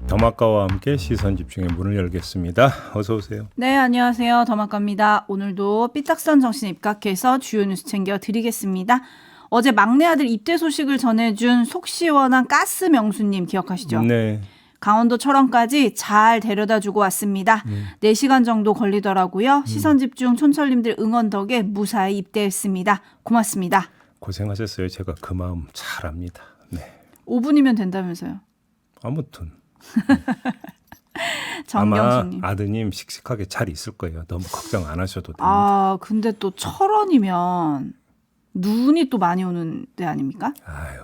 더마카와 함께 시선 집중의 문을 열겠습니다. 어서 오세요. 네, 안녕하세요. 더마카입니다. 오늘도 삐딱선 정신 입각해서 주요 뉴스 챙겨드리겠습니다. 어제 막내 아들 입대 소식을 전해준 속 시원한 가스 명수님 기억하시죠? 네. 강원도 철원까지 잘 데려다주고 왔습니다. 4시간 정도 걸리더라고요. 시선 집중 촌철님들 응원 덕에 무사히 입대했습니다. 고맙습니다. 고생하셨어요. 제가 그 마음 잘 압니다. 네. 5분이면 된다면서요. 아무튼 정경수님. 아마 아드님 씩씩하게 잘 있을 거예요. 너무 걱정 안 하셔도 됩니다. 아, 근데 또 철원이면 눈이 또 많이 오는 데 아닙니까? 아유,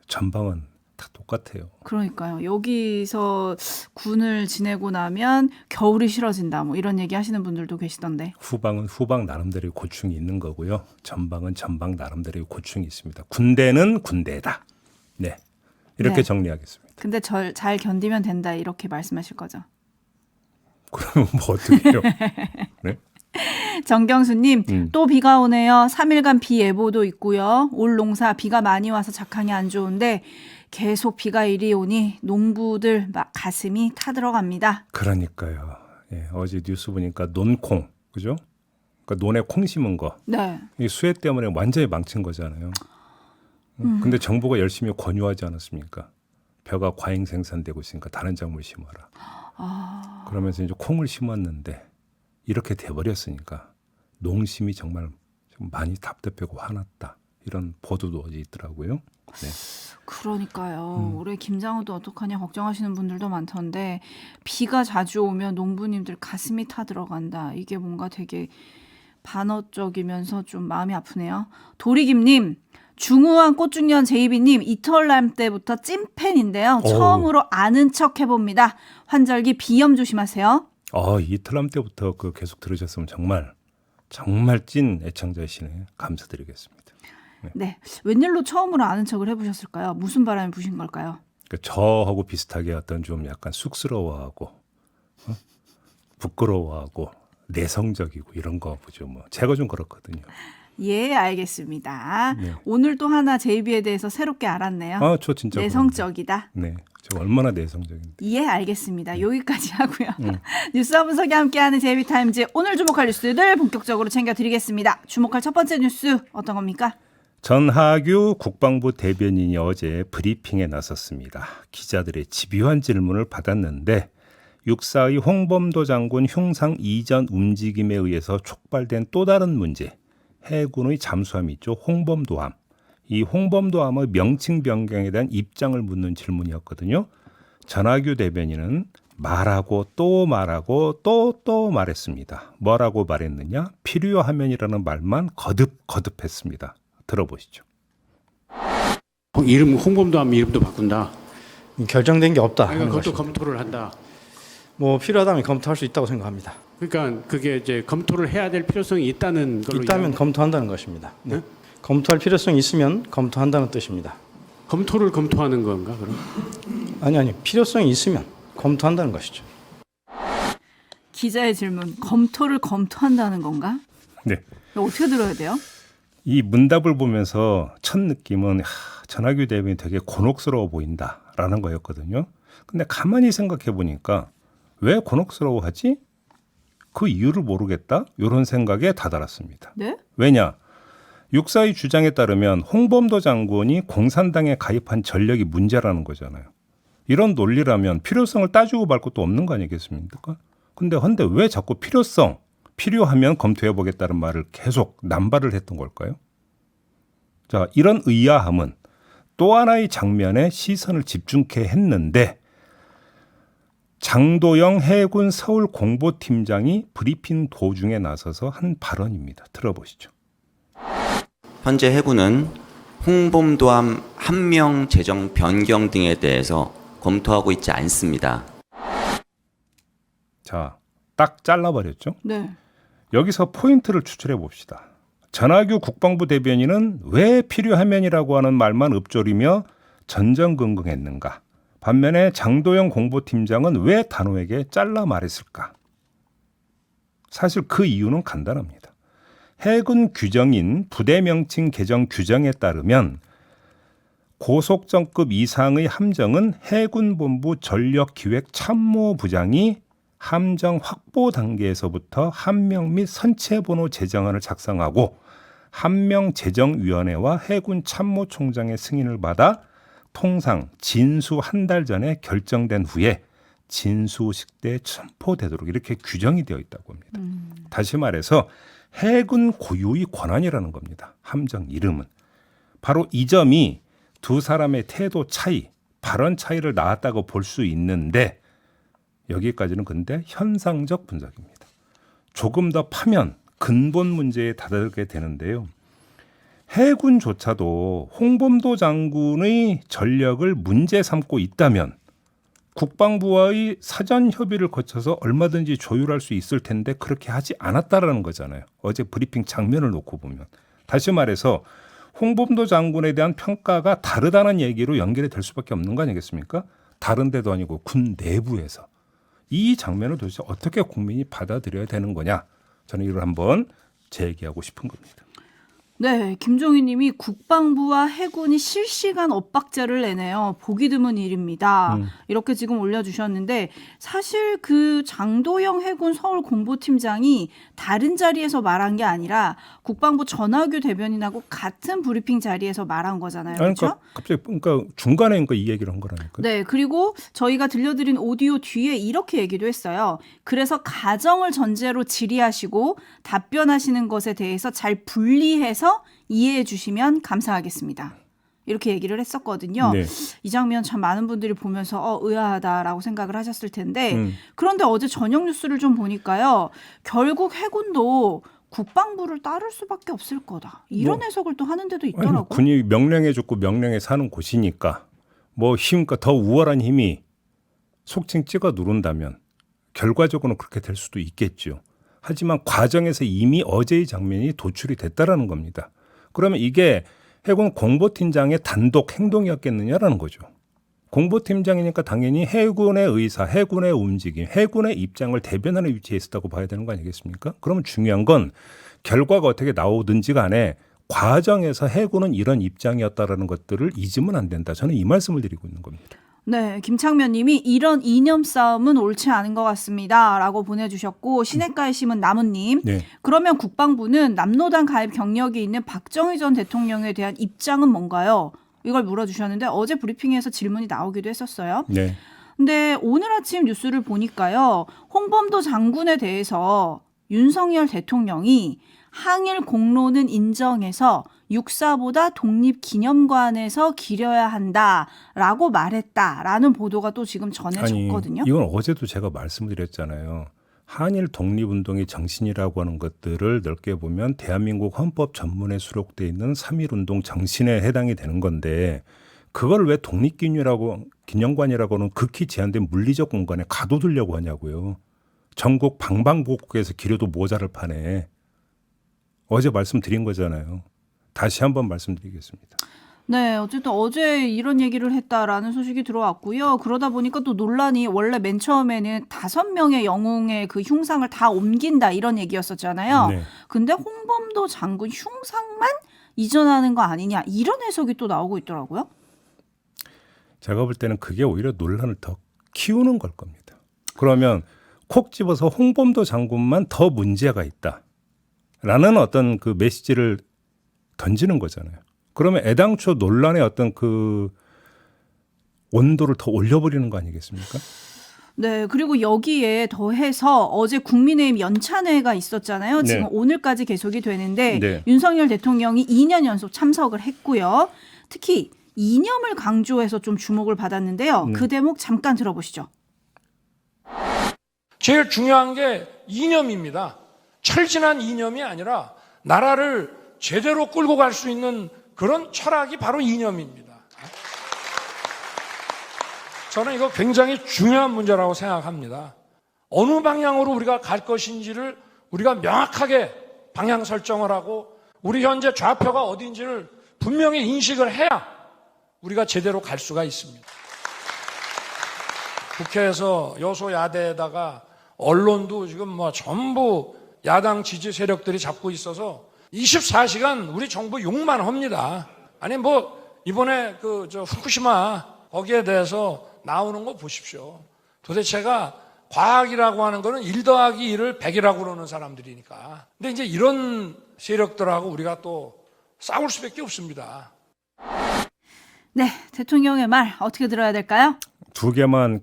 전방은 다 똑같아요. 그러니까요. 여기서 군을 지내고 나면 겨울이 싫어진다. 뭐 이런 얘기 하시는 분들도 계시던데. 후방은 후방 나름대로의 고충이 있는 거고요. 전방은 전방 나름대로의 고충이 있습니다. 군대는 군대다. 네. 이렇게 네. 정리하겠습니다. 근데 잘 견디면 된다 이렇게 말씀하실 거죠. 그러면 뭐 어떻게 해요? 네? 정경수님 또 비가 오네요. 3일간 비 예보도 있고요. 올 농사 비가 많이 와서 작황이 안 좋은데 계속 비가 이리 오니 농부들 막 가슴이 타들어갑니다. 그러니까요. 예, 어제 뉴스 보니까 논콩, 그죠? 그러니까 논에 콩 심은 거. 네. 이 수해 때문에 완전히 망친 거잖아요. 근데 정부가 열심히 권유하지 않았습니까? 벼가 과잉 생산되고 있으니까 다른 작물 심어라. 그러면서 이제 콩을 심었는데 이렇게 돼버렸으니까 농심이 정말 좀 많이 답답하고 화났다. 이런 보도도 어제 있더라고요. 네. 그러니까요. 올해 김장어도 어떡하냐 걱정하시는 분들도 많던데 비가 자주 오면 농부님들 가슴이 타들어간다. 이게 뭔가 되게 반어적이면서 좀 마음이 아프네요. 도리김님, 중후한 꽃중년 제이비님 이털남 때부터 찐팬인데요. 처음으로 아는 척 해봅니다. 환절기 비염 조심하세요. 이틀남 때부터 그 계속 들으셨으면 정말 찐 애청자이시네. 감사드리겠습니다. 네, 웬일로 처음으로 아는 척을 해보셨을까요? 무슨 바람이 부신 걸까요? 그러니까 저하고 비슷하게 어떤 좀 약간 쑥스러워하고 부끄러워하고 내성적이고 이런 거 보죠. 뭐 제가 좀 그렇거든요. 예, 알겠습니다. 네. 오늘 또 하나 제이비에 대해서 새롭게 알았네요. 저 진짜 내성적이다. 그런데. 네, 저 얼마나 내성적인데. 예, 알겠습니다. 여기까지 하고요. 뉴스 분석이 함께하는 제이비타임즈 오늘 주목할 뉴스들 본격적으로 챙겨드리겠습니다. 주목할 첫 번째 뉴스 어떤 겁니까? 전하규 국방부 대변인이 어제 브리핑에 나섰습니다. 기자들의 집요한 질문을 받았는데 육사의 홍범도 장군 흉상 이전 움직임에 의해서 촉발된 또 다른 문제, 해군의 잠수함이 있죠. 홍범도함. 이 홍범도함의 명칭 변경에 대한 입장을 묻는 질문이었거든요. 전하규 대변인은 말하고 또 말하고 또 말했습니다. 뭐라고 말했느냐? 필요하면이라는 말만 거듭했습니다. 들어보시죠. 이름 홍범도함 이름도 바꾼다. 결정된 게 없다. 그러니까 하는 그것도 것입니다. 검토를 한다. 뭐 필요하다면 검토할 수 있다고 생각합니다. 그러니까 그게 이제 검토를 해야 될 필요성이 있다는 걸로 있다면 검토한다는 것입니다. 네? 검토할 필요성이 있으면 검토한다는 뜻입니다. 검토를 검토하는 건가 그럼? 아니 필요성이 있으면 검토한다는 것이죠. 기자의 질문, 검토를 검토한다는 건가? 네. 어떻게 들어야 돼요? 이 문답을 보면서 첫 느낌은 전하규 대변인이 되게 곤혹스러워 보인다라는 거였거든요. 근데 가만히 생각해 보니까 왜 곤혹스러워하지? 그 이유를 모르겠다. 이런 생각에 다다랐습니다. 네? 왜냐? 육사의 주장에 따르면 홍범도 장군이 공산당에 가입한 전력이 문제라는 거잖아요. 이런 논리라면 필요성을 따지고 말 것도 없는 거 아니겠습니까? 근데 왜 자꾸 필요하면 검토해보겠다는 말을 계속 남발을 했던 걸까요? 자, 이런 의아함은 또 하나의 장면에 시선을 집중케 했는데 장도영 해군 서울 공보팀장이 브리핑 도중에 나서서 한 발언입니다. 들어보시죠. 현재 해군은 홍범도함 함명 재정 변경 등에 대해서 검토하고 있지 않습니다. 자, 딱 잘라버렸죠. 네. 여기서 포인트를 추출해 봅시다. 전하규 국방부 대변인은 왜 필요하면이라고 하는 말만 읊조리며 전전긍긍했는가? 반면에 장도영 공보팀장은 왜 단호하게 잘라 말했을까? 사실 그 이유는 간단합니다. 해군 규정인 부대 명칭 개정 규정에 따르면 고속정급 이상의 함정은 해군본부 전력기획참모부장이 함정 확보 단계에서부터 함명 및 선체번호 제정안을 작성하고 함명제정위원회와 해군참모총장의 승인을 받아 통상 진수 한 달 전에 결정된 후에 진수식 때 선포되도록 이렇게 규정이 되어 있다고 합니다. 다시 말해서 해군 고유의 권한이라는 겁니다. 함정 이름은. 바로 이 점이 두 사람의 태도 차이, 발언 차이를 낳았다고 볼 수 있는데 여기까지는 근데 현상적 분석입니다. 조금 더 파면 근본 문제에 다다르게 되는데요. 해군조차도 홍범도 장군의 전력을 문제 삼고 있다면 국방부와의 사전 협의를 거쳐서 얼마든지 조율할 수 있을 텐데 그렇게 하지 않았다라는 거잖아요. 어제 브리핑 장면을 놓고 보면. 다시 말해서 홍범도 장군에 대한 평가가 다르다는 얘기로 연결이 될 수밖에 없는 거 아니겠습니까? 다른 데도 아니고 군 내부에서. 이 장면을 도대체 어떻게 국민이 받아들여야 되는 거냐. 저는 이걸 한번 제기하고 싶은 겁니다. 네, 김종희 님이 국방부와 해군이 실시간 엇박자를 내네요. 보기 드문 일입니다. 이렇게 지금 올려주셨는데 사실 그 장도영 해군 서울 공보팀장이 다른 자리에서 말한 게 아니라 국방부 전하규 대변인하고 같은 브리핑 자리에서 말한 거잖아요. 그렇죠? 갑자기 중간에 이 얘기를 한 거라니까요. 네, 그리고 저희가 들려드린 오디오 뒤에 이렇게 얘기도 했어요. 그래서 가정을 전제로 질의하시고 답변하시는 것에 대해서 잘 분리해서 이해해 주시면 감사하겠습니다. 이렇게 얘기를 했었거든요. 네. 이 장면 참 많은 분들이 보면서 의아하다라고 생각을 하셨을 텐데 그런데 어제 저녁 뉴스를 좀 보니까요. 결국 해군도 국방부를 따를 수밖에 없을 거다. 이런 해석을 또 하는 데도 있더라고요. 군이 명령해 줬고 명령에 사는 곳이니까 힘과 더 우월한 힘이 속칭 찍어 누른다면 결과적으로는 그렇게 될 수도 있겠죠. 하지만 과정에서 이미 어제의 장면이 도출이 됐다라는 겁니다. 그러면 이게 해군 공보팀장의 단독 행동이었겠느냐라는 거죠. 공보팀장이니까 당연히 해군의 의사, 해군의 움직임, 해군의 입장을 대변하는 위치에 있었다고 봐야 되는 거 아니겠습니까? 그러면 중요한 건 결과가 어떻게 나오든지 간에 과정에서 해군은 이런 입장이었다라는 것들을 잊으면 안 된다. 저는 이 말씀을 드리고 있는 겁니다. 네, 김창면 님이 이런 이념 싸움은 옳지 않은 것 같습니다. 라고 보내주셨고 시냇가의 심은 나무님. 네. 그러면 국방부는 남로당 가입 경력이 있는 박정희 전 대통령에 대한 입장은 뭔가요? 이걸 물어주셨는데 어제 브리핑에서 질문이 나오기도 했었어요. 네. 근데 오늘 아침 뉴스를 보니까요. 홍범도 장군에 대해서 윤석열 대통령이 항일 공로는 인정해서 육사보다 독립기념관에서 기려야 한다라고 말했다라는 보도가 또 지금 전해졌거든요. 이건 어제도 제가 말씀드렸잖아요. 한일 독립운동의 정신이라고 하는 것들을 넓게 보면 대한민국 헌법 전문에 수록되어 있는 3.1운동 정신에 해당이 되는 건데 그걸 왜 독립기념관이라고는 극히 제한된 물리적 공간에 가둬두려고 하냐고요. 전국 방방곡곡에서 기려도 모자를 파네. 어제 말씀드린 거잖아요. 다시 한번 말씀드리겠습니다. 네, 어쨌든 어제 이런 얘기를 했다라는 소식이 들어왔고요. 그러다 보니까 또 논란이 원래 맨 처음에는 5명의 영웅의 그 흉상을 다 옮긴다 이런 얘기였었잖아요. 네. 근데 홍범도 장군 흉상만 이전하는 거 아니냐 이런 해석이 또 나오고 있더라고요. 제가 볼 때는 그게 오히려 논란을 더 키우는 걸 겁니다. 그러면 콕 집어서 홍범도 장군만 더 문제가 있다라는 어떤 그 메시지를 던지는 거잖아요. 그러면 애당초 논란의 어떤 그 온도를 더 올려버리는 거 아니겠습니까? 네, 그리고 여기에 더해서 어제 국민의힘 연찬회가 있었잖아요. 지금 네. 오늘까지 계속이 되는데 네. 윤석열 대통령이 2년 연속 참석을 했고요. 특히 이념을 강조해서 좀 주목을 받았는데요. 그 대목 잠깐 들어보시죠. 제일 중요한 게 이념입니다. 철진한 이념이 아니라 나라를 제대로 끌고 갈 수 있는 그런 철학이 바로 이념입니다. 저는 이거 굉장히 중요한 문제라고 생각합니다. 어느 방향으로 우리가 갈 것인지를 우리가 명확하게 방향 설정을 하고 우리 현재 좌표가 어딘지를 분명히 인식을 해야 우리가 제대로 갈 수가 있습니다. 국회에서 여소야대에다가 언론도 지금 전부 야당 지지 세력들이 잡고 있어서 24시간 우리 정부 욕만 합니다. 아니 이번에 후쿠시마 거기에 대해서 나오는 거 보십시오. 도대체가 과학이라고 하는 거는 1 더하기 1을 100이라고 그러는 사람들이니까. 근데 이제 이런 세력들하고 우리가 또 싸울 수밖에 없습니다. 네, 대통령의 말 어떻게 들어야 될까요? 두 개만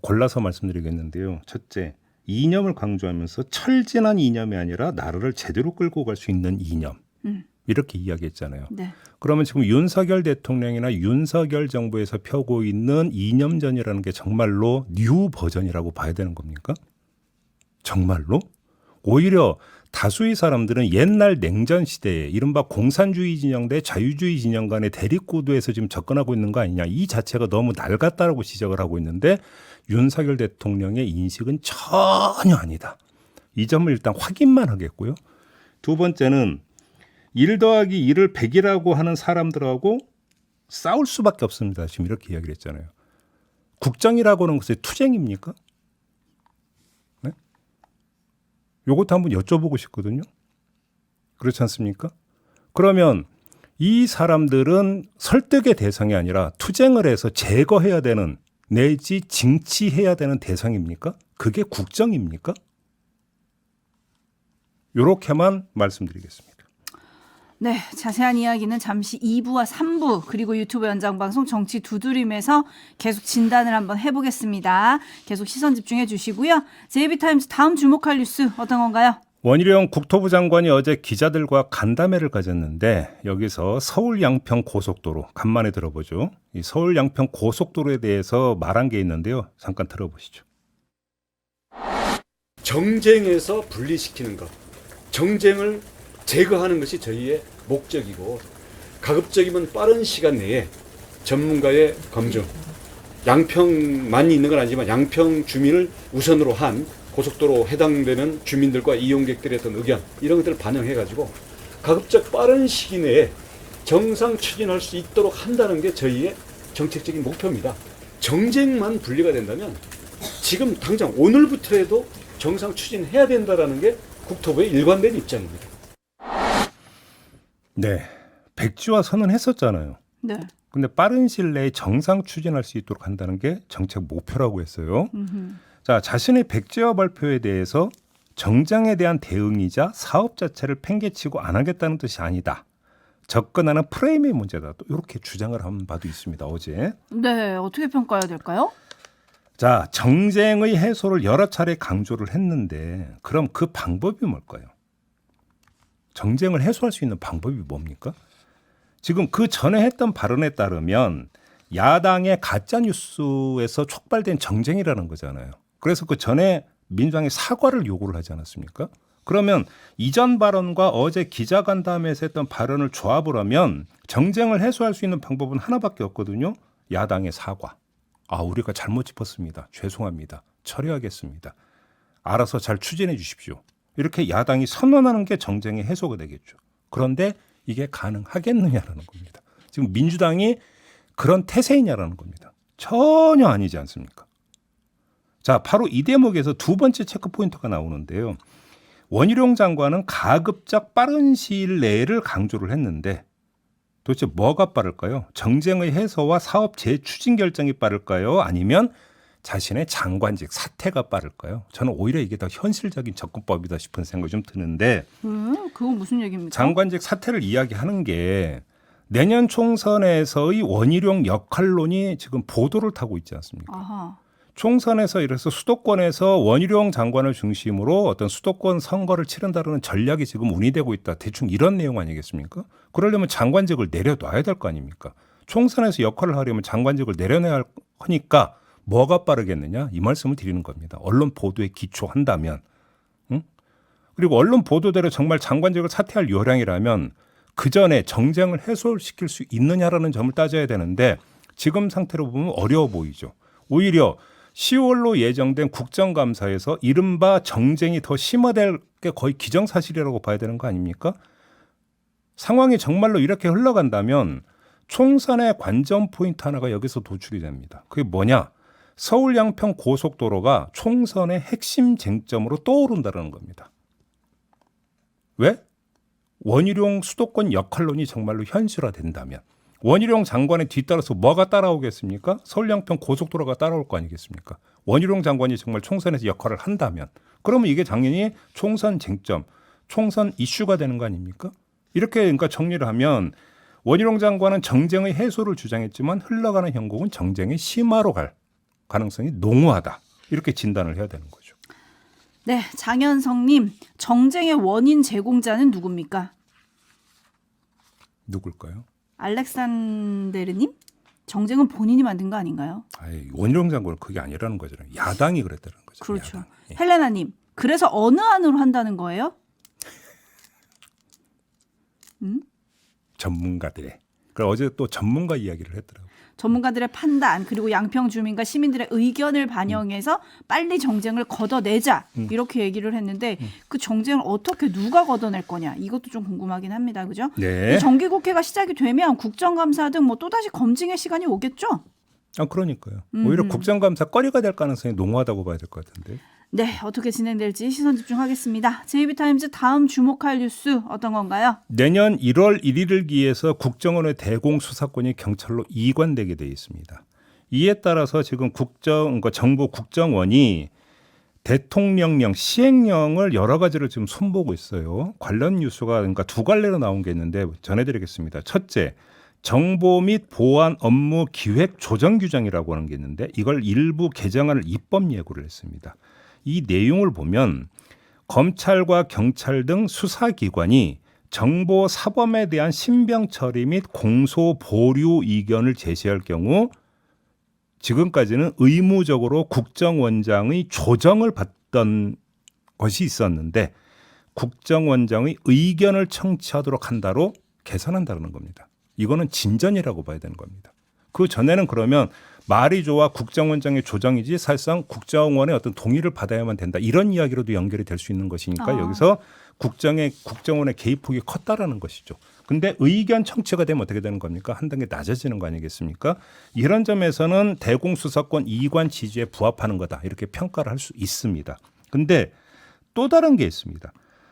골라서 말씀드리겠는데요. 첫째, 이념을 강조하면서 철진한 이념이 아니라 나라를 제대로 끌고 갈 수 있는 이념. 이렇게 이야기했잖아요. 네. 그러면 지금 윤석열 대통령이나 윤석열 정부에서 펴고 있는 이념전이라는 게 정말로 뉴 버전이라고 봐야 되는 겁니까? 정말로? 오히려 다수의 사람들은 옛날 냉전 시대에 이른바 공산주의 진영 대 자유주의 진영 간의 대립구도에서 지금 접근하고 있는 거 아니냐. 이 자체가 너무 낡았다라고 지적을 하고 있는데 윤석열 대통령의 인식은 전혀 아니다. 이 점을 일단 확인만 하겠고요. 두 번째는 1 더하기 1을 100이라고 하는 사람들하고 싸울 수밖에 없습니다. 지금 이렇게 이야기를 했잖아요. 국정이라고 하는 것이 투쟁입니까? 네? 요것도 한번 여쭤보고 싶거든요. 그렇지 않습니까? 그러면 이 사람들은 설득의 대상이 아니라 투쟁을 해서 제거해야 되는 내지 징치해야 되는 대상입니까? 그게 국정입니까? 요렇게만 말씀드리겠습니다. 네, 자세한 이야기는 잠시 2부와 3부 그리고 유튜브 연장방송 정치 두드림에서 계속 진단을 한번 해보겠습니다. 계속 시선 집중해 주시고요. JB타임즈 다음 주목할 뉴스 어떤 건가요? 원희룡 국토부 장관이 어제 기자들과 간담회를 가졌는데 여기서 서울 양평 고속도로 간만에 들어보죠. 이 서울 양평 고속도로에 대해서 말한 게 있는데요. 잠깐 들어보시죠. 정쟁에서 분리시키는 것, 정쟁을 제거하는 것이 저희의 목적이고 가급적이면 빠른 시간 내에 전문가의 검증, 양평만 있는 건 아니지만 양평 주민을 우선으로 한 고속도로 해당되는 주민들과 이용객들의 어떤 의견 이런 것들을 반영해가지고 가급적 빠른 시기 내에 정상 추진할 수 있도록 한다는 게 저희의 정책적인 목표입니다. 정쟁만 분리가 된다면 지금 당장 오늘부터라도 정상 추진해야 된다는 게 국토부의 일관된 입장입니다. 네, 백지화 선언했었잖아요. 네. 근데 빠른 시일 내에 정상 추진할 수 있도록 한다는 게 정책 목표라고 했어요. 자, 자신의 백지화 발표에 대해서 정장에 대한 대응이자 사업 자체를 팽개치고 안 하겠다는 뜻이 아니다. 접근하는 프레임의 문제다. 또 이렇게 주장을 한 바도 있습니다. 어제. 네, 어떻게 평가해야 될까요? 자, 정쟁의 해소를 여러 차례 강조를 했는데 그럼 그 방법이 뭘까요? 정쟁을 해소할 수 있는 방법이 뭡니까? 지금 그 전에 했던 발언에 따르면 야당의 가짜뉴스에서 촉발된 정쟁이라는 거잖아요. 그래서 그 전에 민주당이 사과를 요구를 하지 않았습니까? 그러면 이전 발언과 어제 기자간담회에서 했던 발언을 조합을 하면 정쟁을 해소할 수 있는 방법은 하나밖에 없거든요. 야당의 사과. 아, 우리가 잘못 짚었습니다. 죄송합니다. 처리하겠습니다. 알아서 잘 추진해 주십시오. 이렇게 야당이 선언하는 게 정쟁의 해소가 되겠죠. 그런데 이게 가능하겠느냐라는 겁니다. 지금 민주당이 그런 태세이냐라는 겁니다. 전혀 아니지 않습니까? 자, 바로 이 대목에서 두 번째 체크 포인트가 나오는데요. 원희룡 장관은 가급적 빠른 시일 내를 강조를 했는데 도대체 뭐가 빠를까요? 정쟁의 해소와 사업 재추진 결정이 빠를까요? 아니면 자신의 장관직 사퇴가 빠를까요? 저는 오히려 이게 더 현실적인 접근법이다 싶은 생각이 좀 드는데 그건 무슨 얘기입니까? 장관직 사퇴를 이야기하는 게 내년 총선에서의 원희룡 역할론이 지금 보도를 타고 있지 않습니까? 아하. 총선에서 이래서 수도권에서 원희룡 장관을 중심으로 어떤 수도권 선거를 치른다는 전략이 지금 운이되고 있다. 대충 이런 내용 아니겠습니까? 그러려면 장관직을 내려놔야 될 거 아닙니까? 총선에서 역할을 하려면 장관직을 내려놔야 하니까 뭐가 빠르겠느냐? 이 말씀을 드리는 겁니다. 언론 보도에 기초한다면. 응? 그리고 언론 보도대로 정말 장관직을 사퇴할 요량이라면 그 전에 정쟁을 해소시킬 수 있느냐라는 점을 따져야 되는데 지금 상태로 보면 어려워 보이죠. 오히려 10월로 예정된 국정감사에서 이른바 정쟁이 더 심화될 게 거의 기정사실이라고 봐야 되는 거 아닙니까? 상황이 정말로 이렇게 흘러간다면 총선의 관전 포인트 하나가 여기서 도출이 됩니다. 그게 뭐냐? 서울 양평 고속도로가 총선의 핵심 쟁점으로 떠오른다는 겁니다. 왜? 원희룡 수도권 역할론이 정말로 현실화된다면. 원희룡 장관의 뒤따라서 뭐가 따라오겠습니까? 서울 양평 고속도로가 따라올 거 아니겠습니까? 원희룡 장관이 정말 총선에서 역할을 한다면 그러면 이게 당연히 총선 쟁점, 총선 이슈가 되는 거 아닙니까? 이렇게 그러니까 정리를 하면 원희룡 장관은 정쟁의 해소를 주장했지만 흘러가는 형국은 정쟁의 심화로 갈 가능성이 농후하다. 이렇게 진단을 해야 되는 거죠. 네, 장현성님, 정쟁의 원인 제공자는 누굽니까? 누굴까요? 알렉산데르님? 정쟁은 본인이 만든 거 아닌가요? 아이, 원희룡 장관은 그게 아니라는 거잖아요. 야당이 그랬다는 거죠. 그렇죠. 야당. 예. 헬레나님, 그래서 어느 안으로 한다는 거예요? 전문가들의. 그리고 어제 또 전문가 이야기를 했더라고요. 전문가들의 판단 그리고 양평 주민과 시민들의 의견을 반영해서 빨리 정쟁을 걷어내자 이렇게 얘기를 했는데 그 정쟁을 어떻게 누가 걷어낼 거냐 이것도 좀 궁금하긴 합니다. 그죠? 네. 정기국회가 시작이 되면 국정감사 등 뭐 또다시 검증의 시간이 오겠죠? 아, 그러니까요. 오히려 국정감사 거리가 될 가능성이 농후하다고 봐야 될 것 같은데. 네, 어떻게 진행될지 시선 집중하겠습니다. JB타임즈 다음 주목할 뉴스 어떤 건가요? 내년 1월 1일을 기해서 국정원의 대공 수사권이 경찰로 이관되게 돼 있습니다. 이에 따라서 지금 그러니까 정부 국정원이 대통령령 시행령을 여러 가지를 지금 손보고 있어요. 관련 뉴스가 그러니까 두 갈래로 나온 게 있는데 전해드리겠습니다. 첫째, 정보 및 보안 업무 기획 조정 규정이라고 하는 게 있는데 이걸 일부 개정안을 입법 예고를 했습니다. 이 내용을 보면 검찰과 경찰 등 수사기관이 정보 사범에 대한 신병 처리 및 공소 보류 의견을 제시할 경우 지금까지는 의무적으로 국정원장의 조정을 받던 것이 있었는데 국정원장의 의견을 청취하도록 한다로 개선한다는 겁니다. 이거는 진전이라고 봐야 되는 겁니다. 그 전에는 그러면 말이 좋아 국정원장의 조정이지 사실상 국정원의 어떤 동의를 받아야만 된다. 이런 이야기로도 연결이 될 수 있는 것이니까 여기서 국정원의 개입폭이 컸다라는 것이죠. 근데 의견 청취가 되면 어떻게 되는 겁니까? 한 단계 낮아지는 거 아니겠습니까? 이런 점에서는 대공수사권 이관 취지에 부합하는 거다. 이렇게 평가를 할 수 있습니다. 근데 또 다른 게 있습니다.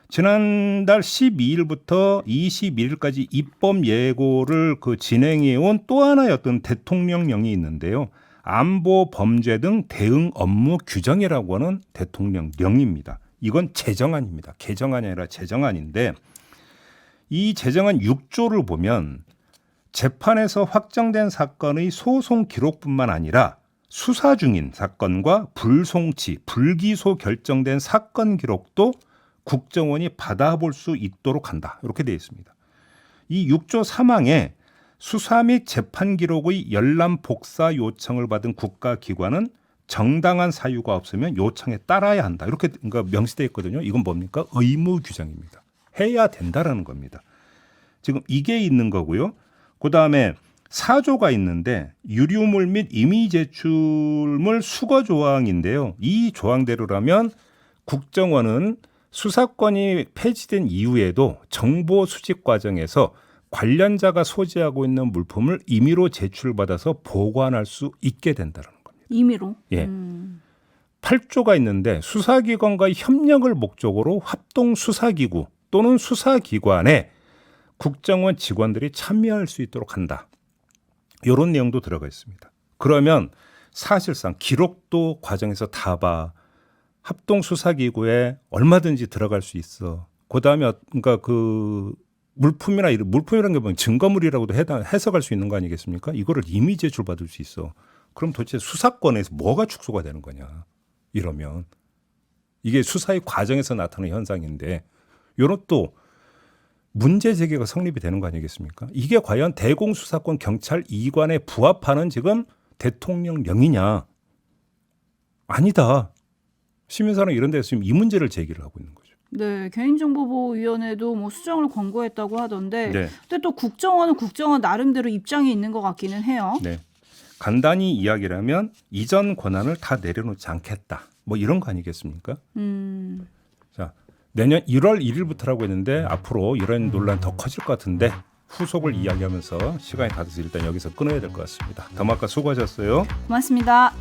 지난달 12일부터 21일까지 입법 예고를 진행해온 또 하나의 어떤 대통령령이 있는데요. 안보 범죄 등 대응 업무 규정이라고 하는 대통령령입니다. 이건 제정안입니다. 개정안이 아니라 제정안인데 이 제정안 6조를 보면 재판에서 확정된 사건의 소송 기록뿐만 아니라 수사 중인 사건과 불송치, 불기소 결정된 사건 기록도 국정원이 받아볼 수 있도록 한다. 이렇게 되어 있습니다. 이 6조 3항에 수사 및 재판 기록의 열람 복사 요청을 받은 국가기관은 정당한 사유가 없으면 요청에 따라야 한다. 이렇게 그러니까 명시되어 있거든요. 이건 뭡니까? 의무 규정입니다. 해야 된다라는 겁니다. 지금 이게 있는 거고요. 그다음에 4조가 있는데 유류물 및 임의 제출물 수거 조항인데요. 이 조항대로라면 국정원은 수사권이 폐지된 이후에도 정보 수집 과정에서 관련자가 소지하고 있는 물품을 임의로 제출받아서 보관할 수 있게 된다는 겁니다. 임의로? 예. 8조가 있는데 수사기관과의 협력을 목적으로 합동수사기구 또는 수사기관에 국정원 직원들이 참여할 수 있도록 한다. 이런 내용도 들어가 있습니다. 그러면 사실상 기록도 과정에서 다 봐. 합동수사기구에 얼마든지 들어갈 수 있어. 그다음에 그러니까 그 물품이라는 게 뭐 증거물이라고도 해석할 수 있는 거 아니겠습니까? 이거를 임의 제출받을 수 있어. 그럼 도대체 수사권에서 뭐가 축소가 되는 거냐? 이러면 이게 수사의 과정에서 나타나는 현상인데 이런 또 문제 제기가 성립이 되는 거 아니겠습니까? 이게 과연 대공수사권 경찰 이관에 부합하는 지금 대통령령이냐? 아니다. 시민사랑 이런 데서 지금 이 문제를 제기를 하고 있는 거죠. 네, 개인정보보호위원회도 뭐 수정을 권고했다고 하던데, 네. 근데 또 국정원은 국정원 나름대로 입장이 있는 것 같기는 해요. 네. 간단히 이야기를 하면 이전 권한을 다 내려놓지 않겠다. 뭐 이런 거 아니겠습니까? 자, 내년 1월 1일부터라고 했는데 앞으로 이런 논란 더 커질 것 같은데 후속을 이야기하면서 시간이 다 돼서 일단 여기서 끊어야 될 것 같습니다. 더마카 수고하셨어요. 고맙습니다.